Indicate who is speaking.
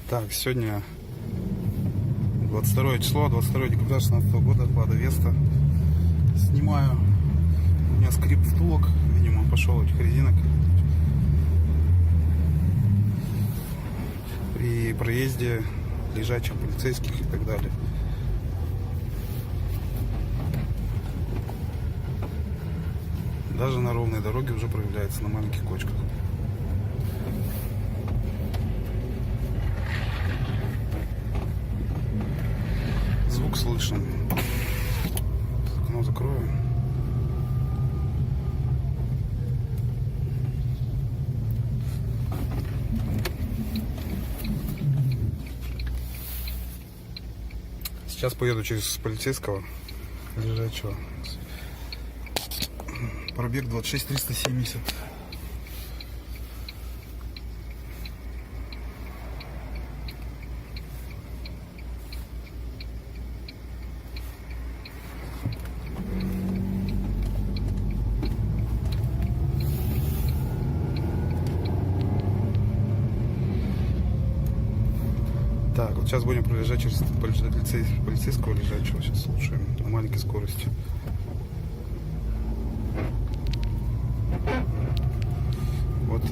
Speaker 1: Так, сегодня 22 число, 22 декабря 2016 года, Лада Веста. Снимаю. У меня скрип втулок, видимо, пошел этих резинок. При проезде лежачих полицейских и так далее. Даже на ровной дороге уже проявляется на маленьких кочках. Звук слышен. Окно закрою. Сейчас поеду через полицейского лежачего. Пробег 26 370. Так, вот сейчас будем проезжать через полицейского лежачего. Сейчас слушаем на маленькой скорости. Вот